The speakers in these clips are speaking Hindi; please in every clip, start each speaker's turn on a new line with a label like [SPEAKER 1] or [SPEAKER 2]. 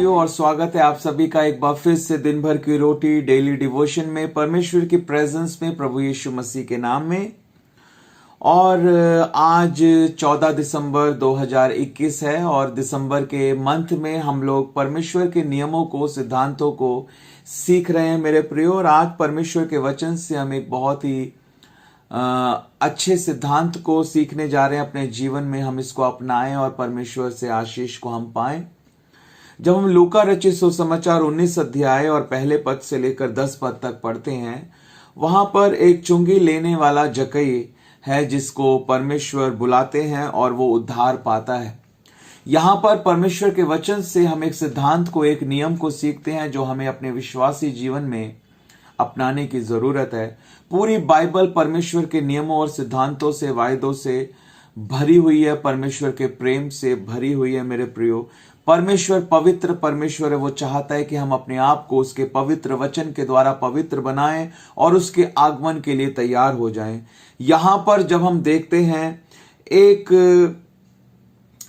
[SPEAKER 1] प्रियो, और स्वागत है आप सभी का एक बार फिर से दिन भर की रोटी डेली डिवोशन में, परमेश्वर की प्रेजेंस में, प्रभु यीशु मसीह के नाम में। और आज 14 दिसंबर 2021 है और दिसंबर के मंथ में हम लोग परमेश्वर के नियमों को, सिद्धांतों को सीख रहे हैं मेरे प्रियो। और आज परमेश्वर के वचन से हम एक बहुत ही अच्छे सिद्धांत को सीखने जा रहे हैं। अपने जीवन में हम इसको अपनाएं और परमेश्वर से आशीष को हम पाएं। जब हम लूका रचित सुसमाचार 19 अध्याय और पहले पद से लेकर 10 पद तक पढ़ते हैं, वहां पर एक चुंगी लेने वाला जक्कई है जिसको परमेश्वर बुलाते हैं और वो उद्धार पाता है। यहां पर परमेश्वर के वचन से हम एक सिद्धांत को, एक नियम को सीखते हैं जो हमें अपने विश्वासी जीवन में अपनाने की जरूरत है। पूरी बाइबल परमेश्वर के नियमों और सिद्धांतों से, वायदों से भरी हुई है, परमेश्वर के प्रेम से भरी हुई है मेरे प्रियो। परमेश्वर पवित्र परमेश्वर है। वो चाहता है कि हम अपने आप को उसके पवित्र वचन के द्वारा पवित्र बनाएं और उसके आगमन के लिए तैयार हो जाएं। यहां पर जब हम देखते हैं एक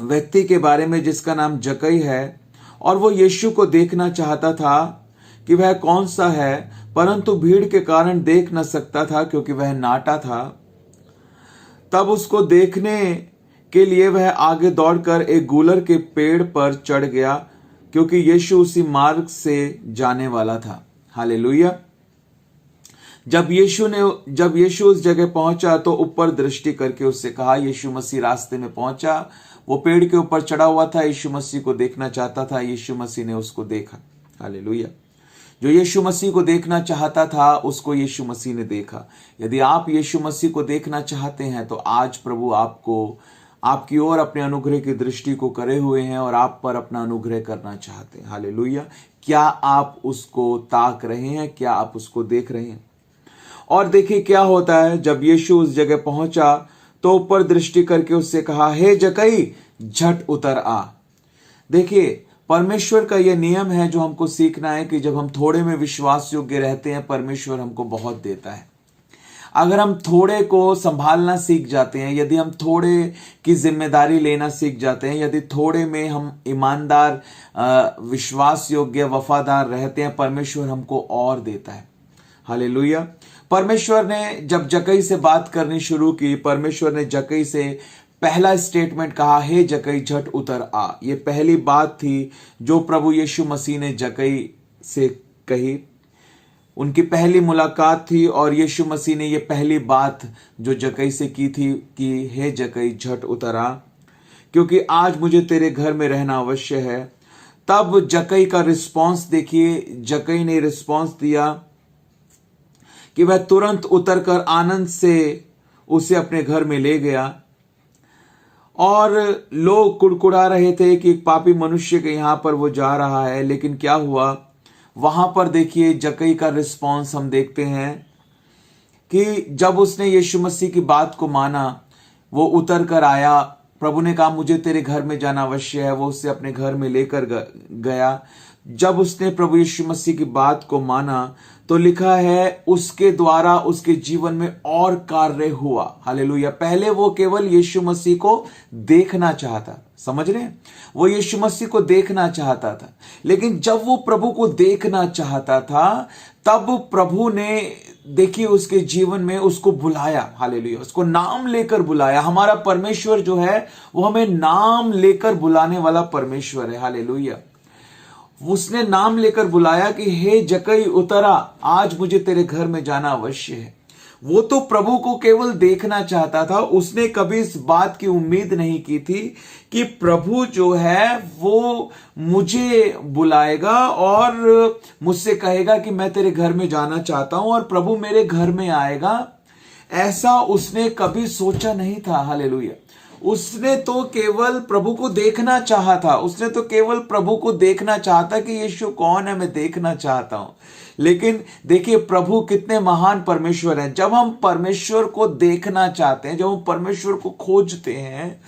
[SPEAKER 1] व्यक्ति के बारे में जिसका नाम जक्कई है, और वो यीशु को देखना चाहता था कि वह कौन सा है, परंतु भीड़ के कारण देख न सकता था क्योंकि वह नाटा था। तब उसको देखने के लिए वह आगे दौड़कर एक गूलर के पेड़ पर चढ़ गया क्योंकि यीशु उसी मार्ग से जाने वाला था। हालेलुया। जब यीशु उस जगह पहुंचा तो ऊपर दृष्टि करके उससे कहा। यीशु मसीह रास्ते में पहुंचा, वो पेड़ के ऊपर चढ़ा हुआ था, यीशु मसीह को देखना चाहता था। यीशु मसीह ने उसको देखा। हालेलुया। जो यीशु मसीह को देखना चाहता था उसको यीशु मसीह ने देखा। यदि आप यीशु मसीह को देखना चाहते हैं तो आज प्रभु आपको, आपकी ओर अपने अनुग्रह की दृष्टि को करे हुए हैं और आप पर अपना अनुग्रह करना चाहते हैं। हालेलुया। क्या आप उसको ताक रहे हैं? क्या आप उसको देख रहे हैं? और देखिए क्या होता है। जब यीशु उस जगह पहुंचा तो ऊपर दृष्टि करके उससे कहा, हे जक्कई, झट उतर आ। देखिए परमेश्वर का यह नियम है जो हमको सीखना है कि जब हम थोड़े में विश्वास योग्य रहते हैं, परमेश्वर हमको बहुत देता है। अगर हम थोड़े को संभालना सीख जाते हैं, यदि हम थोड़े की जिम्मेदारी लेना सीख जाते हैं, यदि थोड़े में हम ईमानदार, विश्वास योग्य, वफादार रहते हैं, परमेश्वर हमको और देता है। हालेलुया। परमेश्वर ने जब जक्कई से बात करनी शुरू की, परमेश्वर ने जक्कई से पहला स्टेटमेंट कहा, हे जक्कई, झट उतर आ। ये पहली बात थी जो प्रभु यीशु मसीह ने जक्कई से कही। उनकी पहली मुलाकात थी और यीशु मसीह ने ये पहली बात जो जक्कई से की थी कि हे जक्कई, झट उतर आ, क्योंकि आज मुझे तेरे घर में रहना अवश्य है। तब जक्कई का रिस्पॉन्स देखिए। जक्कई ने रिस्पॉन्स दिया कि वह तुरंत उतरकर आनंद से उसे अपने घर में ले गया। और लोग कुड़कुड़ा रहे थे कि एक पापी मनुष्य के यहां पर वो जा रहा है, लेकिन क्या हुआ वहां पर देखिए जक्कई का रिस्पॉन्स हम देखते हैं कि जब उसने यीशु मसीह की बात को माना, वो उतर कर आया। प्रभु ने कहा मुझे तेरे घर में जाना अवश्य है, वो उसे अपने घर में लेकर गया। जब उसने प्रभु यीशु मसीह की बात को माना तो लिखा है उसके द्वारा उसके जीवन में और कार्य हुआ। हालेलुया। पहले वो केवल यीशु मसीह को देखना चाहता, समझ रहे हैं, वो यीशु मसीह को देखना चाहता था, लेकिन जब वो प्रभु को देखना चाहता था तब प्रभु ने देखिए उसके जीवन में उसको बुलाया। हालेलुया। उसको नाम लेकर बुलाया। हमारा परमेश्वर जो है वो हमें नाम लेकर बुलाने वाला परमेश्वर है। हालेलुया। उसने नाम लेकर बुलाया कि हे जक्कई, उतरा, आज मुझे तेरे घर में जाना अवश्य है। वो तो प्रभु को केवल देखना चाहता था। उसने कभी इस बात की उम्मीद नहीं की थी कि प्रभु जो है वो मुझे बुलाएगा और मुझसे कहेगा कि मैं तेरे घर में जाना चाहता हूं और प्रभु मेरे घर में आएगा। ऐसा उसने कभी सोचा नहीं था। हालेलुया। उसने तो केवल प्रभु को देखना चाहा था। उसने तो केवल प्रभु को देखना चाहता कि यीशु कौन है, मैं देखना चाहता हूं। लेकिन देखिए प्रभु कितने महान परमेश्वर हैं। जब हम परमेश्वर को देखना चाहते हैं, जब हम परमेश्वर को खोजते हैं,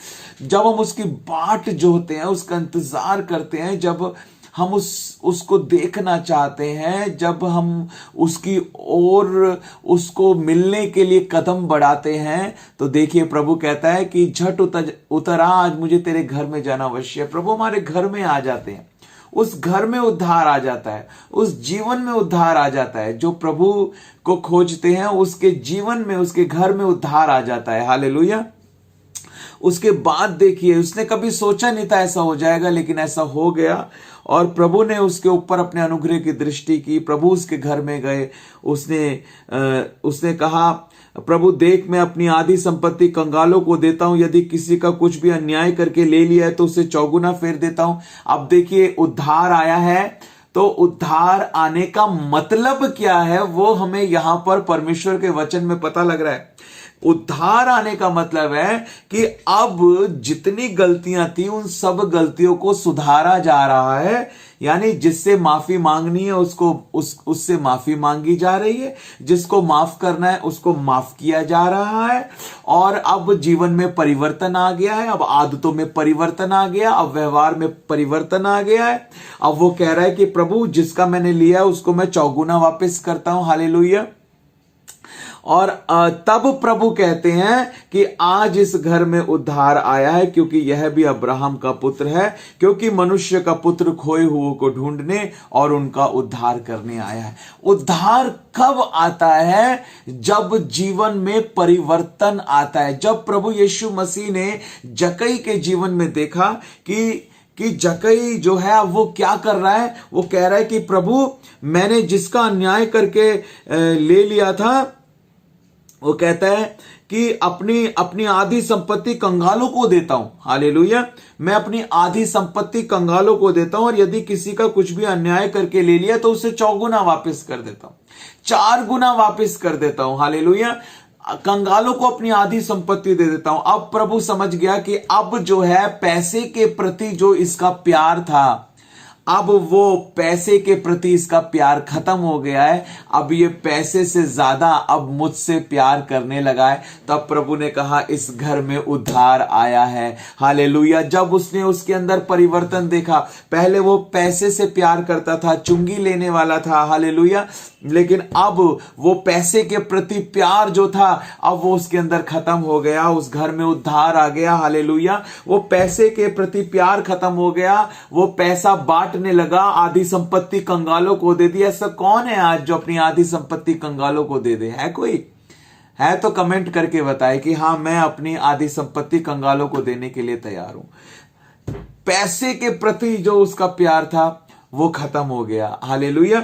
[SPEAKER 1] जब हम उसकी बाट जोहते हैं, उसका इंतजार करते हैं, जब हम उसको देखना चाहते हैं, जब हम उसकी ओर उसको मिलने के लिए कदम बढ़ाते हैं, तो देखिए प्रभु कहता है कि झट उतरा, आज मुझे तेरे घर में जाना अवश्य है। प्रभु हमारे घर में आ जाते हैं। उस घर में उद्धार आ जाता है, उस जीवन में उद्धार आ जाता है। जो प्रभु को खोजते हैं उसके जीवन में, उसके घर में उद्धार आ जाता है। हालेलुया। उसके बाद देखिए, उसने कभी सोचा नहीं था ऐसा हो जाएगा, लेकिन ऐसा हो गया और प्रभु ने उसके ऊपर अपने अनुग्रह की दृष्टि की। प्रभु उसके घर में गए, उसने कहा, प्रभु देख, मैं अपनी आधी संपत्ति कंगालों को देता हूं, यदि किसी का कुछ भी अन्याय करके ले लिया है तो उसे चौगुना फेर देता हूं। अब देखिए, उद्धार आया है, तो उद्धार आने का मतलब क्या है वो हमें यहां पर परमेश्वर के वचन में पता लग रहा है। उद्धार आने का मतलब है कि अब जितनी गलतियां थी उन सब गलतियों को सुधारा जा रहा है, यानी जिससे माफी मांगनी है उससे माफी मांगी जा रही है, जिसको माफ करना है उसको माफ किया जा रहा है। और अब जीवन में परिवर्तन आ गया है, अब आदतों में परिवर्तन आ गया, अब व्यवहार में परिवर्तन आ गया है। अब वो कह रहा है कि प्रभु जिसका मैंने लिया है उसको मैं चौगुना वापस करता हूं। हालेलुया। और तब प्रभु कहते हैं कि आज इस घर में उद्धार आया है, क्योंकि यह भी अब्राहम का पुत्र है, क्योंकि मनुष्य का पुत्र खोए हुओं को ढूंढने और उनका उद्धार करने आया है। उद्धार कब आता है? जब जीवन में परिवर्तन आता है। जब प्रभु यीशु मसीह ने जक्कई के जीवन में देखा कि जक्कई जो है वो क्या कर रहा है, वो कह रहा है कि प्रभु मैंने जिसका अन्याय करके ले लिया था, वो कहता है कि अपनी आधी संपत्ति कंगालों को देता हूं। हालेलुया। मैं अपनी आधी संपत्ति कंगालों को देता हूं, और यदि किसी का कुछ भी अन्याय करके ले लिया तो उसे चौगुना वापस कर देता हूं, 4 गुना वापस कर देता हूं। हालेलुया। कंगालों को अपनी आधी संपत्ति दे देता हूं। अब प्रभु समझ गया कि अब जो है पैसे के प्रति जो इसका प्यार था, अब वो पैसे के प्रति इसका प्यार खत्म हो गया है। अब ये पैसे से ज्यादा अब मुझसे प्यार करने लगा है। तब प्रभु ने कहा इस घर में उद्धार आया है। हालेलुया। जब उसने उसके अंदर परिवर्तन देखा, पहले वो पैसे से प्यार करता था, चुंगी लेने वाला था। हालेलुया। लेकिन अब वो पैसे के प्रति प्यार जो था, अब वो उसके अंदर खत्म हो गया। उस घर में उद्धार आ गया। हालेलुया। वो पैसे के प्रति प्यार खत्म हो गया, वो पैसा बांटने लगा, आधी संपत्ति कंगालों को दे दी। ऐसा कौन है आज जो अपनी आधी संपत्ति कंगालों को दे दे? है कोई? है तो कमेंट करके बताए कि हाँ, मैं अपनी आधी संपत्ति कंगालों को देने के लिए तैयार हूं। पैसे के प्रति जो उसका प्यार था वो खत्म हो गया। हालेलुया।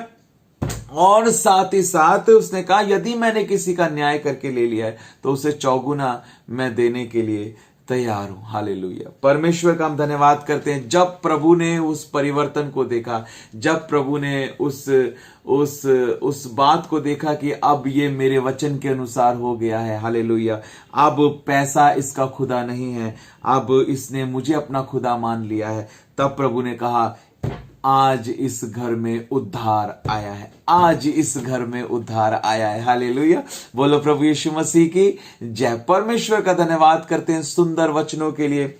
[SPEAKER 1] और साथ ही साथ उसने कहा यदि मैंने किसी का न्याय करके ले लिया है तो उसे चौगुना मैं देने के लिए तैयार हूं। हालेलुया। परमेश्वर का हम धन्यवाद करते हैं। जब प्रभु ने उस परिवर्तन को देखा, जब प्रभु ने उस बात को देखा कि अब ये मेरे वचन के अनुसार हो गया है। हालेलुया। अब पैसा इसका खुदा नहीं है, अब इसने मुझे अपना खुदा मान लिया है। तब प्रभु ने कहा आज इस घर में उद्धार आया है, आज इस घर में उद्धार आया है। हालेलुया। बोलो प्रभु यीशु मसीह की जय। परमेश्वर का धन्यवाद करते हैं सुंदर वचनों के लिए।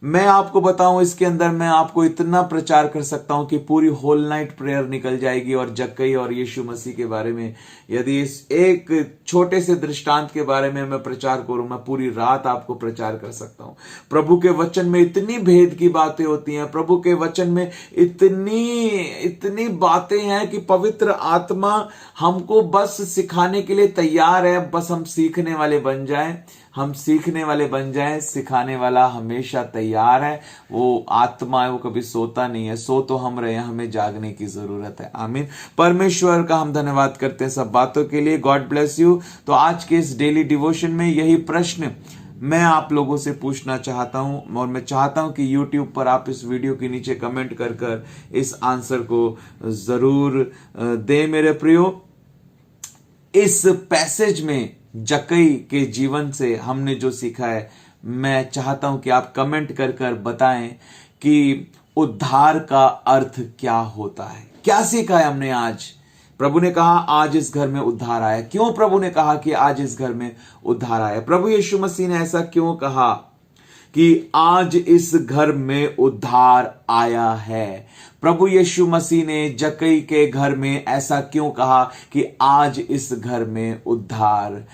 [SPEAKER 1] मैं आपको बताऊं, इसके अंदर मैं आपको इतना प्रचार कर सकता हूं कि पूरी होल नाइट प्रेयर निकल जाएगी। और जक्कई और यीशु मसीह के बारे में यदि इस एक छोटे से दृष्टांत के बारे में मैं प्रचार करूं, मैं पूरी रात आपको प्रचार कर सकता हूं। प्रभु के वचन में इतनी भेद की बातें होती हैं, प्रभु के वचन में इतनी बातें हैं कि पवित्र आत्मा हमको बस सिखाने के लिए तैयार है। बस हम सीखने वाले बन जाएं, हम सीखने वाले बन जाएं। सिखाने वाला हमेशा तैयार है। वो आत्मा है, वो कभी सोता नहीं है। सो तो हम रहे हैं, हमें जागने की जरूरत है। आमीन। परमेश्वर का हम धन्यवाद करते हैं सब बातों के लिए। God bless you. तो आज के इस डेली डिवोशन में यही प्रश्न मैं आप लोगों से पूछना चाहता हूं, और मैं चाहता हूं कि YouTube पर आप इस वीडियो के नीचे कमेंट कर इस आंसर को जरूर दें मेरे प्रियो। इस पैसेज में जक्कई के जीवन से हमने जो सीखा है, मैं चाहता हूं कि आप कमेंट कर बताएं कि उद्धार का अर्थ क्या होता है। क्या सीखा है हमने आज? प्रभु ने कहा आज इस घर में उद्धार आया। क्यों प्रभु ने कहा कि आज इस घर में उद्धार आया? प्रभु यीशु मसीह ने ऐसा क्यों कहा कि आज इस घर में उद्धार आया है? प्रभु यीशु मसीह ने जक्कई के घर में ऐसा क्यों कहा कि आज इस घर में उद्धार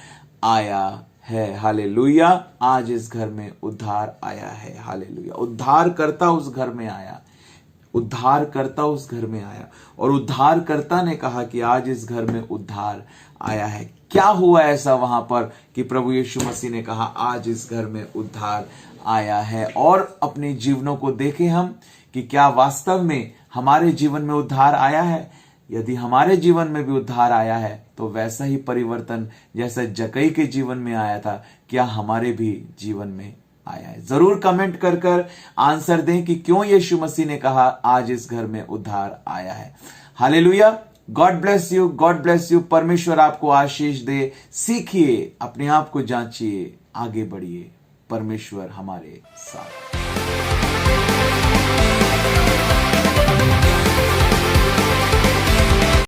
[SPEAKER 1] आया है? हालेलुया। आज इस घर में उद्धार आया है। हालेलुया। उद्धार करता उस घर में आया। उद्धारकर्ता उस घर में आया और उद्धारकर्ता ने कहा कि आज इस घर में उद्धार आया है। क्या हुआ ऐसा वहां पर कि प्रभु यीशु मसीह ने कहा आज इस घर में उद्धार आया है। और अपने जीवनों को देखें हम कि क्या वास्तव में हमारे जीवन में उद्धार आया है। यदि हमारे जीवन में भी उद्धार आया है तो वैसा ही परिवर्तन जैसा जक्कई के जीवन में आया था, क्या हमारे भी जीवन में आया है। जरूर कमेंट कर आंसर दें कि क्यों यीशु मसीह ने कहा आज इस घर में उद्धार आया है। Hallelujah. God bless you, God bless you. परमेश्वर आपको आशीष दे। सीखिए, अपने आप को जांचिए, आगे बढ़िए। परमेश्वर हमारे साथ।